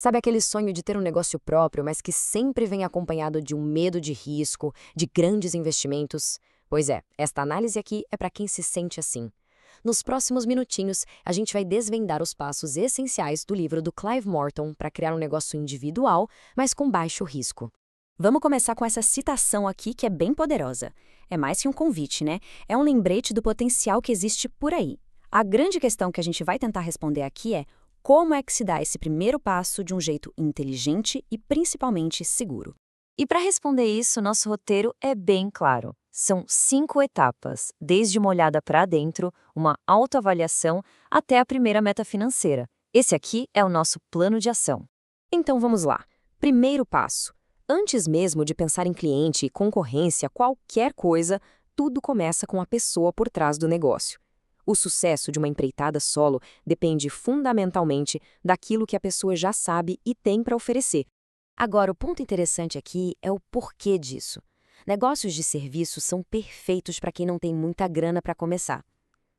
Sabe aquele sonho de ter um negócio próprio, mas que sempre vem acompanhado de um medo de risco, de grandes investimentos? Pois é, esta análise aqui é para quem se sente assim. Nos próximos minutinhos, a gente vai desvendar os passos essenciais do livro do Clive Morton para criar um negócio individual, mas com baixo risco. Vamos começar com essa citação aqui que é bem poderosa. É mais que um convite, né? É um lembrete do potencial que existe por aí. A grande questão que a gente vai tentar responder aqui é como é que se dá esse primeiro passo de um jeito inteligente e principalmente seguro. E para responder isso, nosso roteiro é bem claro. São 5 etapas, desde uma olhada para dentro, uma autoavaliação, até a primeira meta financeira. Esse aqui é o nosso plano de ação. Então vamos lá. Primeiro passo. Antes mesmo de pensar em cliente, concorrência, qualquer coisa, tudo começa com a pessoa por trás do negócio. O sucesso de uma empreitada solo depende fundamentalmente daquilo que a pessoa já sabe e tem para oferecer. Agora, o ponto interessante aqui é o porquê disso. Negócios de serviço são perfeitos para quem não tem muita grana para começar.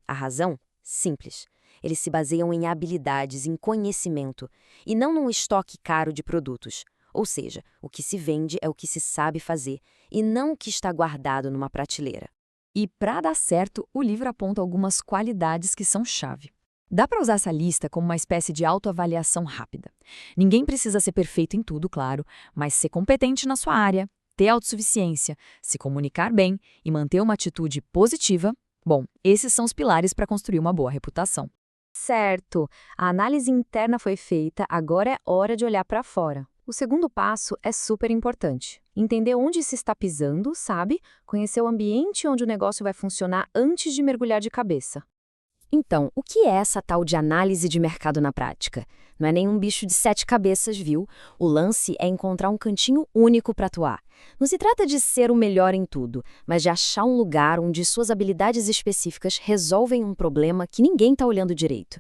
A razão? Simples. Eles se baseiam em habilidades, em conhecimento, e não num estoque caro de produtos. Ou seja, o que se vende é o que se sabe fazer, e não o que está guardado numa prateleira. E para dar certo, o livro aponta algumas qualidades que são chave. Dá para usar essa lista como uma espécie de autoavaliação rápida. Ninguém precisa ser perfeito em tudo, claro, mas ser competente na sua área, ter autossuficiência, se comunicar bem e manter uma atitude positiva, bom, esses são os pilares para construir uma boa reputação. Certo, a análise interna foi feita, agora é hora de olhar para fora. O segundo passo é super importante. Entender onde se está pisando, sabe? Conhecer o ambiente onde o negócio vai funcionar antes de mergulhar de cabeça. Então, o que é essa tal de análise de mercado na prática? Não é nenhum bicho de 7 cabeças, viu? O lance é encontrar um cantinho único para atuar. Não se trata de ser o melhor em tudo, mas de achar um lugar onde suas habilidades específicas resolvem um problema que ninguém está olhando direito.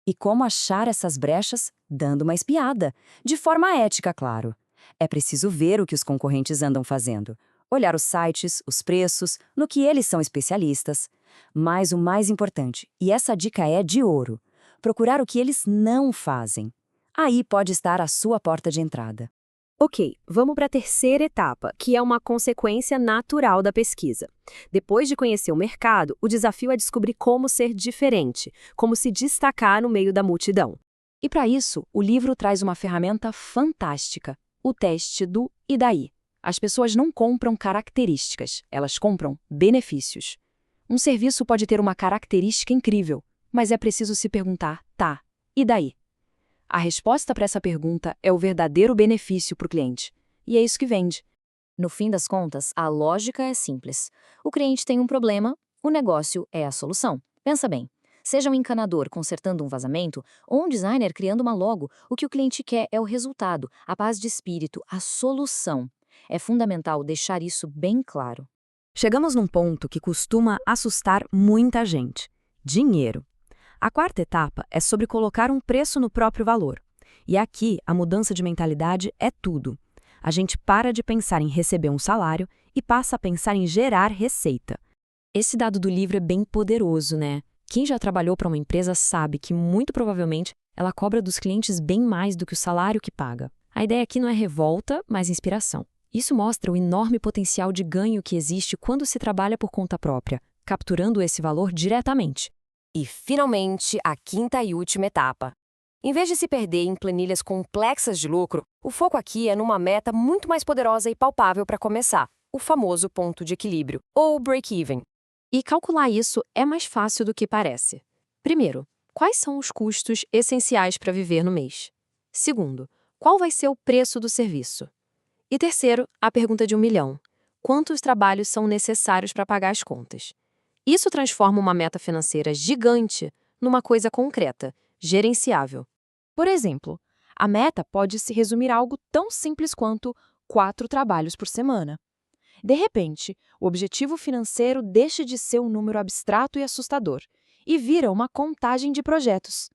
E como achar essas brechas? Dando uma espiada. De forma ética, claro. É preciso ver o que os concorrentes andam fazendo. Olhar os sites, os preços, no que eles são especialistas. Mas o mais importante, e essa dica é de ouro, procurar o que eles não fazem. Aí pode estar a sua porta de entrada. Ok, vamos para a terceira etapa, que é uma consequência natural da pesquisa. Depois de conhecer o mercado, o desafio é descobrir como ser diferente, como se destacar no meio da multidão. E para isso, o livro traz uma ferramenta fantástica, o teste do e daí. As pessoas não compram características, elas compram benefícios. Um serviço pode ter uma característica incrível, mas é preciso se perguntar, tá, e daí? A resposta para essa pergunta é o verdadeiro benefício para o cliente. E é isso que vende. No fim das contas, a lógica é simples. O cliente tem um problema, o negócio é a solução. Pensa bem. Seja um encanador consertando um vazamento ou um designer criando uma logo, o que o cliente quer é o resultado, a paz de espírito, a solução. É fundamental deixar isso bem claro. Chegamos num ponto que costuma assustar muita gente: dinheiro. A quarta etapa é sobre colocar um preço no próprio valor. E aqui, a mudança de mentalidade é tudo. A gente para de pensar em receber um salário e passa a pensar em gerar receita. Esse dado do livro é bem poderoso, né? Quem já trabalhou para uma empresa sabe que, muito provavelmente, ela cobra dos clientes bem mais do que o salário que paga. A ideia aqui não é revolta, mas inspiração. Isso mostra o enorme potencial de ganho que existe quando se trabalha por conta própria, capturando esse valor diretamente. E, finalmente, a quinta e última etapa. Em vez de se perder em planilhas complexas de lucro, o foco aqui é numa meta muito mais poderosa e palpável para começar, o famoso ponto de equilíbrio, ou break-even. E calcular isso é mais fácil do que parece. Primeiro, quais são os custos essenciais para viver no mês? Segundo, qual vai ser o preço do serviço? E terceiro, a pergunta de 1 milhão. Quantos trabalhos são necessários para pagar as contas? Isso transforma uma meta financeira gigante numa coisa concreta, gerenciável. Por exemplo, a meta pode se resumir a algo tão simples quanto 4 trabalhos por semana. De repente, o objetivo financeiro deixa de ser um número abstrato e assustador e vira uma contagem de projetos.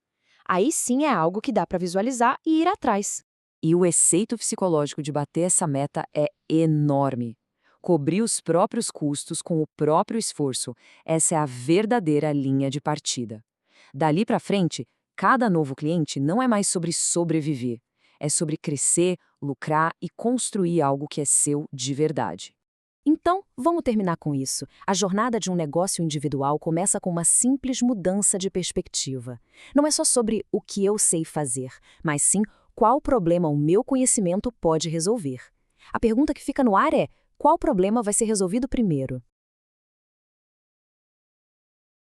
Aí sim é algo que dá para visualizar e ir atrás. E o efeito psicológico de bater essa meta é enorme. Cobrir os próprios custos com o próprio esforço, essa é a verdadeira linha de partida. Dali para frente, cada novo cliente não é mais sobre sobreviver, É sobre crescer, lucrar e construir algo que é seu de verdade. Então, vamos terminar com isso. A jornada de um negócio individual começa com uma simples mudança de perspectiva. Não é só sobre o que eu sei fazer, mas sim qual problema o meu conhecimento pode resolver. A pergunta que fica no ar é: qual problema vai ser resolvido primeiro?